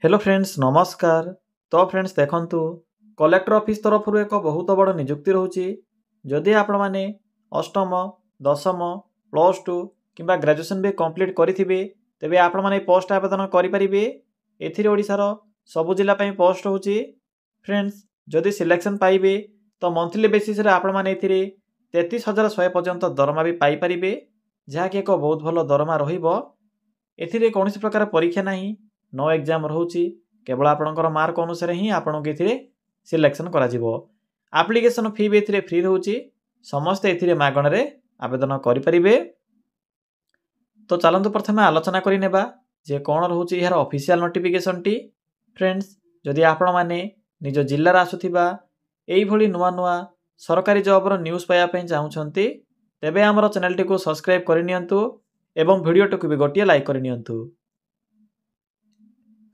Hello friends नमस्कार। तो friends देखंतु कलेक्टर ऑफिस तरफ एक बहुत बड़ नियुक्ति रोचे। जदि आपण मैंने अष्टम दशम प्लस टू किंबा ग्रेजुएशन भी कंप्लीट करेंगे तेबे आपण मैंने पोस्ट आवेदन करेंगे। एथिरे सबु जिला पोस्ट होची। फ्रेंड्स जदि सिलेक्शन पाइबे तो मंथली बेसिस रे आपण मैंने 33,100 पर्यंत दरमा भी पाइपारे, जहाँकि एक बहुत भल दरमा रहिबो। एथिरे कौन प्रकार परीक्षा नहीं, नो एग्जाम रोचे, केवल आपणकर मार्क अनुसार ही आपन के सिलेक्शन करा जिवो। एप्लिकेशन फी भी फ्री रोचे, समस्ते एथिरे मागणारे आवेदन करेंगे। तो चलतु प्रथम आलोचना करनेबा जे कौन रोचे यार ऑफिशियल नोटिफिकेशन टी। फ्रेंड्स जदि आपण माने निज जिल्लार आसुथिबा एई भली नुआ नुआ सरकारी जॉब रो न्यूज़ पाया पई चाहुछंती तेबे हमर चैनल टी को सब्सक्राइब करनियंतु एवं वीडियो टी को भी गोटिए लाइक करनियंतु।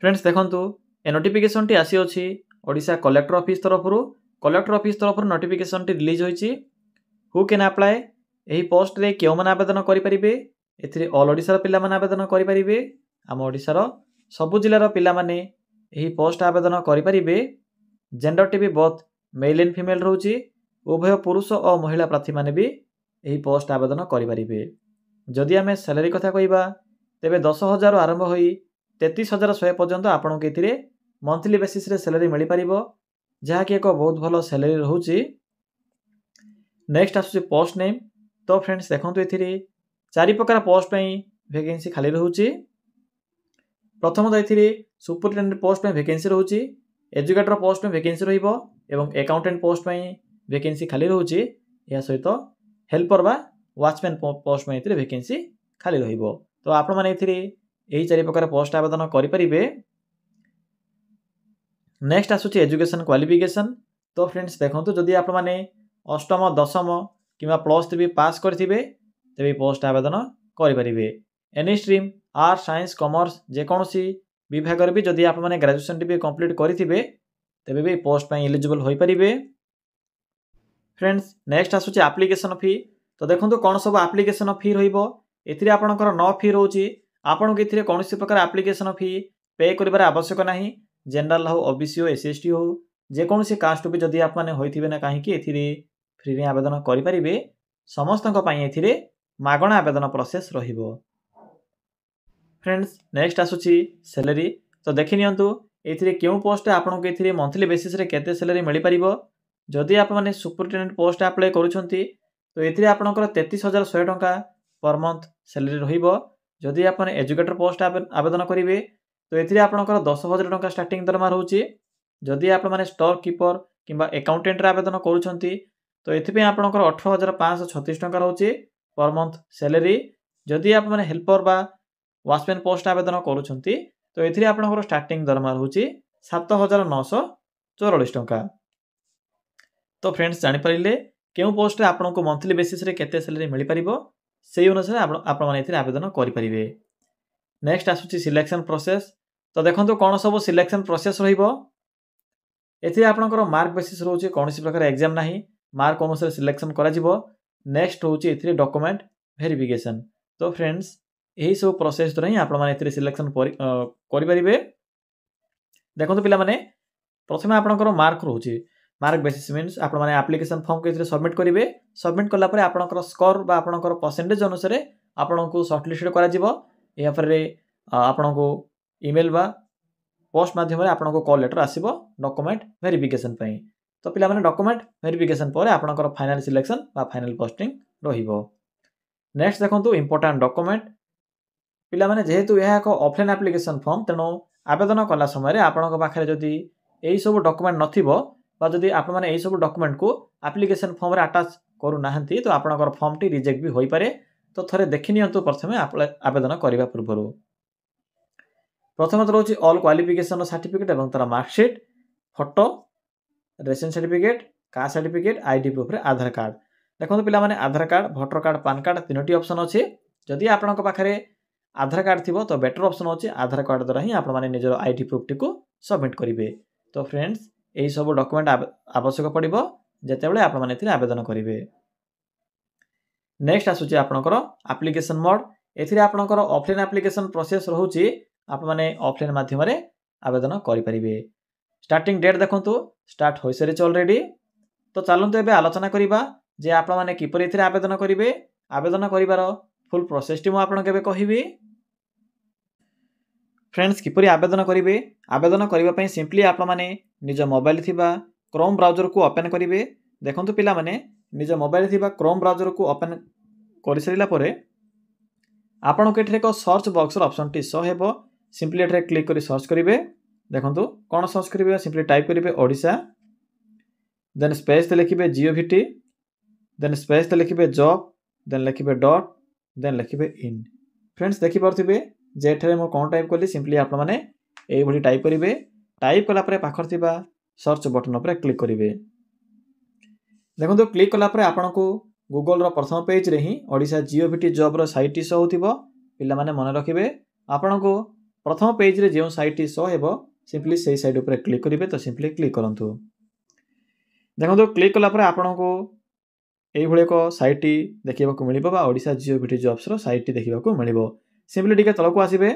फ्रेंड्स देखंतु ए नोटिफिकेशन टी आसी अछि ओडिशा कलेक्टर ऑफिस तरफ नोटिफिकेशन टी रिलीज होईची। हु कैन अप्लाई एही पोस्ट रे केउ मन आवेदन करि परिबे। एथिरे ऑल ओडिसा पिला मन आवेदन करि परिबे। आम ओडिसा रो सबु जिल्ला रो पिला माने एही पोस्ट आवेदन करि परिबे। जेंडर टी भी बोथ मेल एंड फीमेल रहउची। उभय पुरुष और महिला प्रार्थी माने भी एही पोस्ट आवेदन करि परिबे। जदि आमे सैलरी कथा कहिबा तेबे 10,000 आरंभ होई 33,100 पर्यंत आपन के एथिरे मंथली बेसिस रे सैलरी मिली परिबो, जहाँकि एक बहुत भल सैलरी रहउची। नेक्स्ट आसुची पोस्ट नेम। तो फ्रेंड्स देखंतु एथिरे 4 प्रकार पोस्ट पई वैकेंसी खाली रहउची। प्रथम तो एथिरे सुपरिटेंडेंट पोस्ट पई वैकेंसी रहउची, एजुकेटर पोस्ट में वैकेंसी रहिबो एवं अकाउंटेंट पोस्ट में वैकेंसी खाली रहउची। या सहित हेल्पर बा वॉचमैन पोस्ट में एथिरे वैकेंसी खाली रहिबो। तो आपण माने एथिरे एही 4 प्रकार पोस्ट आवेदन करि परिबे। नेक्स्ट आसुची एजुकेशन क्वालिफिकेशन। तो फ्रेंड्स देखंतु जदि आपण माने अष्टम दशम किंबा प्लस 3 पास करथिबे तेबे पोस्ट आवेदन करि परिबे। Any stream art science commerce जे कोनोसी विभाग रे भी जदि आपण माने ग्रेजुएशन टी भी कंप्लीट करिथिबे तेबे भी पोस्ट पई एलिजिबल होई परिबे। फ्रेंड्स नेक्स्ट आसुची एप्लिकेशन फी। तो देखंतु कोन सब एप्लिकेशन फी रहिबो। एथिरे आपणकर नो फी रहउची। आपण के एथिरे कोनोसी प्रकार एप्लिकेशन फी पे करिबार आवश्यक नाही। जनरल हो ओबीसी हो एसएसटी हो जे कोनोसी कास्ट भी जदि आप माने होइथिबे ना काहे कि एथिरे फ्री रे आवेदन करि परिबे। समस्तक पई एथिरे मागणा आवेदन प्रोसेस रहिबो। फ्रेंड्स नेक्स्ट आसुची सैलरी। तो देखि नियंतु एथिरे केउ पोस्ट आपन के एथिरे मंथली बेसिस रे केते सैलरी मिली परिबो। जदि आप माने सुपरिटेंडेंट पोस्ट अप्लाई करूछंती तो एथिरे आपनकर 33,100 टंका पर मंथ सैलरी रहिबो। जदि आप माने एजुकेटर पोस्ट आवेदन करिवे तो एथिरे आपनकर 10,000 टंका स्टार्टिंग दरमा रहउची। जदि आप माने स्टोर कीपर किंबा अकाउंटेंट रे आवेदन करूछंती तो एथिपे आपनकर 18,536 टंका रहउची पर मंथ सैलरी। जदि आप माने हेल्पर बा वॉचमैन पोस्ट आवेदन करूछंती तो एथिरे आपनकर स्टार्टिंग दरमा रहउची 7,944 टंका। तो फ्रेंड्स जानि परिले केउ पोस्ट रे आपनको मंथली बेसिस रे केते सैलरी मिली परिबो सेही अनुसार आपण माने एथिरे आवेदन करि परिबे। नेक्स्ट आसुची सिलेक्शन प्रोसेस। तो देखंतु कोन सब सिलेक्शन प्रोसेस रहिबो। एथिरे आपनकर मार्क बेसिस रहउची, कोनोसी प्रकार एग्जाम नाही, मार्क अनुसार सिलेक्शन करा जिवो। नेक्स्ट होउची एथिरे डॉक्यूमेंट वेरिफिकेशन। तो फ्रेंड्स एही सब प्रोसेस द्वारा ही आपण माने एथिरे सिलेक्शन करि परिबे। देखंतु पिला माने प्रथमे आपनकर मार्क रहउची। मार्क बेसिस मीन्स आपण माने एप्लिकेशन फॉर्म के एथिरे सबमिट करिवे। सबमिट कला परे आपनकर स्कोर बा आपनकर परसेंटेज अनुसार आपनको शॉर्टलिस्ट करा जिवो। या परे आपनको ईमेल बा पोस्ट माध्यम रे आपनको कॉल लेटर आसीबो डॉक्यूमेंट वेरिफिकेशन पई। तो पिला माने डॉक्यूमेंट वेरिफिकेशन परे आपनकर फाइनल सिलेक्शन बा फाइनल पोस्टिंग रहिबो। नेक्स्ट देखंतु इंपोर्टेंट डॉक्यूमेंट। पिला माने जेहेतु यह एक ऑफलाइन एप्लिकेशन फॉर्म तेनो आवेदन कला समय रे आपनक पाखरे जदि एही सब डॉक्यूमेंट नथिबो बा जदि आप माने एही सब डॉक्यूमेंट को एप्लिकेशन फॉर्म रे अटैच करू नाहंती तो आपनकर फॉर्म टी रिजेक्ट भी होई पारे। तो थरे देखि नियंतु प्रथमे आवेदन करिबा पूर्वरु। प्रथम तो रहउची ऑल क्वालिफिकेशन सर्टिफिकेट एवं तार marksheet, photo, ration certificate, caste certificate, ID proof रे आधार कार्ड। देखंतु पिला माने Aadhaar card, voter card, PAN card तीनोटी ऑप्शन अछि। जदि आपनक पाखरे आधार कार्ड थिबो तो बेटर ऑप्शन अछि आधार कार्ड द्वारा ही आपण माने निजर आईडी प्रूफ टी को सबमिट करिवे। तो फ्रेंड्स एही सब डॉक्यूमेंट आवश्यक पड़िबो जेतेबेले आपण माने एथिरे आवेदन करिवे। नेक्स्ट आसुची आपनकर एप्लिकेशन मोड। एथिरे आपनकर ऑफलाइन एप्लिकेशन प्रोसेस रहउची। आप माने ऑफलाइन माध्यम रे आवेदन करें। स्टार्टिंग डेट देखो स्टार्ट हो सारी ऑलरेडी। तो चलते एवं आलोचना करवा जे आपण मैंने किपर ए आवेदन करेंगे। आवेदन कर फुल प्रोसेस टी मुझे कहबी। फ्रेंड्स किपरि आवेदन करेंगे, आवेदन करने सिंपली आप निज मोबाइल थिबा क्रोम ब्राउजर को ओपन करेंगे। देखो पिला माने निज मोबाइल थिबा क्रोम ब्राउजर को ओपन कर सारा पर आपन को एक सर्च बॉक्स ऑप्शन टी शो हेबो। सिंपली एठरे क्लिक कर सर्च करेंगे। देखो कौन सर्च करेंगे, सिंपली टाइप करेंगे ओडिशा, देन स्पेस लिखिबे GOVT, देन स्पेस लिखिबे जॉब, देन लिखिबे डॉट, देन लिखिबे इन। फ्रेंड्स देखि पारथिबे जे एठरे मो कोन टाइप कली, सिंपली आप माने एई भली टाइप करेंगे। टाइप कला परे पाखर थिबा सर्च बटन पर क्लिक करेंगे। देखो क्लिक कला परे आपन को गूगल रो प्रथम पेज रे ही ओडिशा GOVT जॉब रो साइट शो होथिबो। पिला माने मन रखिबे आपन को प्रथम पेज रे जे साइट शो हेबो सिंपली सेही साइट ऊपर क्लिक करेंगे। तो सिंपली क्लिक करंतु। देखो क्लिक कला परे आपन को एई भली एक साइट देखिबा को मिलिबो बा ओडिशा GOVT जॉब्स रो साइट देखिबा को मिलिबो। सिंपली टिके तलको आसीबे।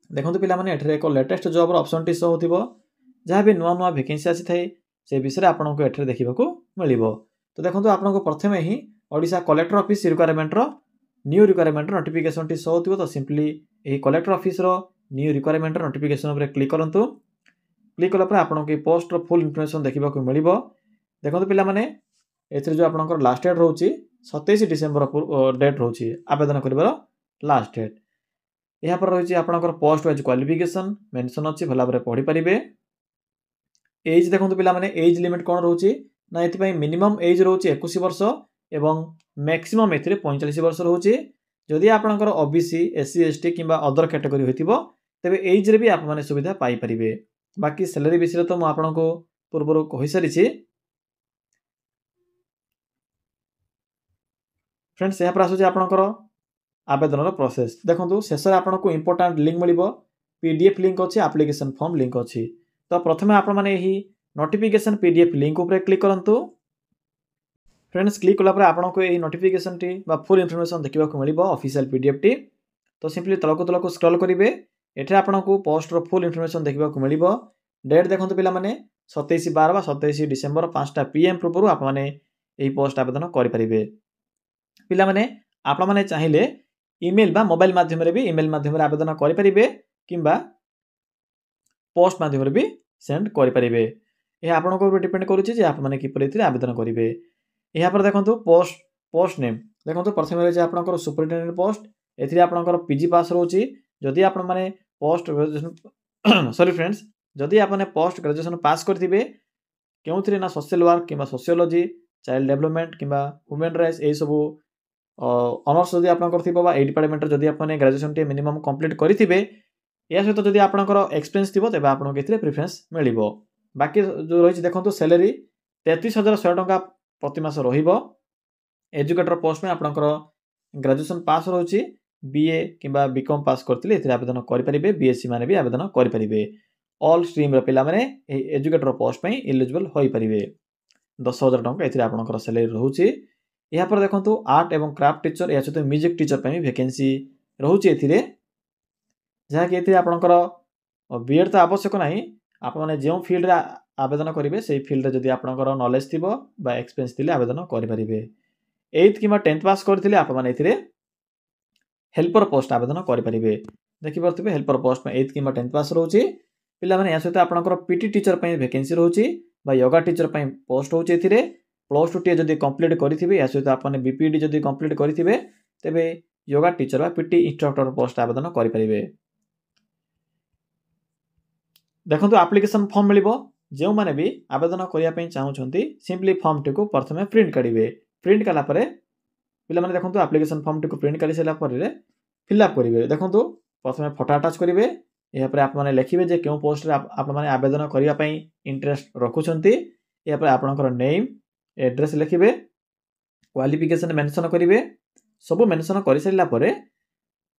देखो पिला माने एठरे एक लेटेस्ट जॉब रो ऑप्शन टी शो होथिबो। जहाँ भी नुआ नुआ वैकेंसी आसी थाए से विषय आपन को एठरे देखिबा को मिलिबो। तो देखो आपन को प्रथमे ही ओडिशा कलेक्टर ऑफिस रिक्वायरमेंट रो न्यू रिक्वायरमेंट नोटिफिकेशन टी शो होथिबो। तो सिंपली एही कलेक्टर ऑफिस रो न्यू रिक्वायरमेंट नोटिफिकेशन ऊपर क्लिक करंतु। क्लिक कला पर आपन को पोस्ट रो फुल इन्फॉर्मेशन देखिबा को मिलिबो। देखो पिला माने एथरे जो आपन को लास्ट डेट रहउची 27 डिसेंबर डेट रहउची आवेदन करबार लास्ट डेट। यहाँ पर रही आपंकर पोस्ट वाइज क्वालिफिकेशन मेंशन अच्छी भला भाव पढ़ी पारे। एज देखो पिला माने एज लिमिट कौन रोचे ना ये मिनिमम एज रोचे 21 वर्ष एवं मैक्सिमम ए 45 वर्ष रोचे। जदि आपंकर OBC SC ST कि अदर कैटेगरी होइतिबो तेबे एज रे भी आप माने सुविधा पाई परिबे। बाकी सैलरी विषय तो मु आपन को पूर्व कहि सारी छी। फ्रेंड्स यहाँ पर आसुचे आपंकर आवेदन प्रोसेस। देखो शेष आपन को इंपोर्टाट लिंक मिलिबो। PDF लिंक अच्छी, एप्लिकेशन फॉर्म लिंक अच्छी। तो प्रथमे आप नोटिफिकेशन PDF लिंक ऊपर क्लिक करंतु। फ्रेंड्स क्लिक कला आपन को यही नोटिफिकेशन टी बा फुल इन्फॉर्मेशन देखा मिलिबो ऑफिशियल PDF टी। तो सिंपली तलको स्क्रॉल करेंगे। एठे आपन को पोस्ट रो फुल इन्फॉर्मेशन देखा मिलिबो। डेट देखो पिला माने 27/12 बा 27 डिसेंबर 5टा PM पूर्व आप माने एही पोस्ट आवेदन करि परिबे। पिला माने आप माने चाहिए ईमेल बा मोबाइल माध्यम रे भी ईमेल माध्यम रे आवेदन करि परिबे किंबा पोस्ट माध्यम रे भी सेंड करि परिबे। ए आपन को डिपेंड करूची जे आप माने किपरि इथिरे आवेदन करिवे। यहाँ पर देखो पोस्ट नेम देखो प्रथम रही आपंकर सुपरिटेडेंट पोस्ट एथि आपंकर PG पास रोची। जदि आप माने पोस्ट ग्रेजुएशन सॉरी फ्रेंड्स जदि आप पोस्ट ग्रेजुएशन पास करथिबे केउथिरे ना सोशल वर्क किंबा सोशियोलॉजी चाइल्ड डेवलपमेंट किंबा ह्यूमन राइट्स ए सब ऑनर्स जदि आप करथिबो बा ए डिपार्टमेंट जदि आप ग्रेजुएशन टे मिनिमम कंप्लीट करिथिबे या सहित जदि आपंकर एक्सपीरियंस थिबो तबे आपन के प्रिफरेंस मिलिबो। बाकी जो रही देखो सैलरी 33,100 टंका प्रति मास रहिबो। एजुकेटर पोस्ट में आपंकर ग्रेजुएशन पास रोची BA किंबा BCom पास करथिले एथि आवेदन करि परिबे। BSc माने भी आवेदन करि परिबे। ऑल स्ट्रीम रो पिला माने एजुकेटर पोस्ट पे एलिजिबल होई परिबे। 10,000 टंका एथि आपंकर सैलरी रहउची। यहाँ पर देखो आर्ट एवं क्राफ्ट टीचर या सहित म्यूजिक टीचर पे वैकेंसी रहउची एथिरे। जहाँ कि आपंकर BEd तो आवश्यक नहीं। आप माने जो फील्ड रे आवेदन करेंगे से फील्ड जदि आपंकर नॉलेज थी एक्सपीरियंस थी आवेदन करेंगे। 8th कि 10th पास करते आप हेल्पर पोस्ट आवेदन करेंगे। देखिपे हेल्पर पोस्ट में 8th कि 10th पास रोचे। पिला माने या सहित आपंकर PT टीचर पे वैकेंसी रोची बा योगा टीचर पे पोस्ट होची एथिरे। +2 टी जदि कंप्लीट करिथिबे या सहित आपने BPEd जदि कंप्लीट करिथिबे तेबे योगा टीचर बा PT इंस्ट्रक्टर पोस्ट आवेदन करेंगे। देखो एप्लिकेशन फॉर्म मिलिबो। जो माने भी आवेदन करिया पे चाहउछंती सिंपली फॉर्म टी को प्रथमे प्रिंट करिवे। प्रिंट कला परे पिला माने देखो एप्लिकेशन फॉर्म टी को प्रिंट करि सेला परे फिलअप करिवे। देखो प्रथमे फोटो अटैच करिवे। यहाँ पर आप माने लिखिबे जे केउ पोस्ट रे आप माने आवेदन करिया पे इंटरेस्ट रखुछंती। यहाँ पर आपनकर नेम एड्रेस लिखिबे क्वालिफिकेशन मेंशन करिवे। सब मेंशन करि सेला परे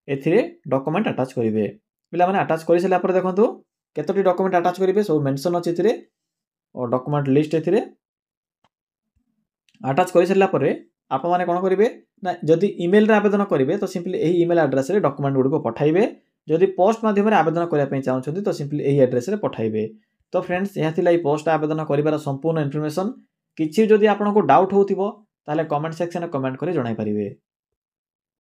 एथिरे डॉक्यूमेंट अटैच करिवे। पिला माने अटैच करि सेला परे देखो केतोटी डॉक्यूमेंट अटैच करेंगे सब मेंशन अच्छे एथिरे और डॉक्यूमेंट लिस्ट एथिरे अटैच कर सारा पर आप माने कौन करेंगे ना जदि ईमेल रे आवेदन करेंगे तो सिंपली यही ईमेल एड्रेस रे डॉक्यूमेंट गुडी को पठाइबे। जदि पोस्ट माध्यम आवेदन करने चाहते तो सिंपली यही एड्रेस रे पठाइबे। तो फ्रेंड्स यह थिला पोस्ट आवेदन करिवार संपूर्ण इन्फॉर्मेशन। किछि जदि आपनको डाउट होतिबो ताले कमेंट सेक्शन में कमेंट करि जणाई परिबे।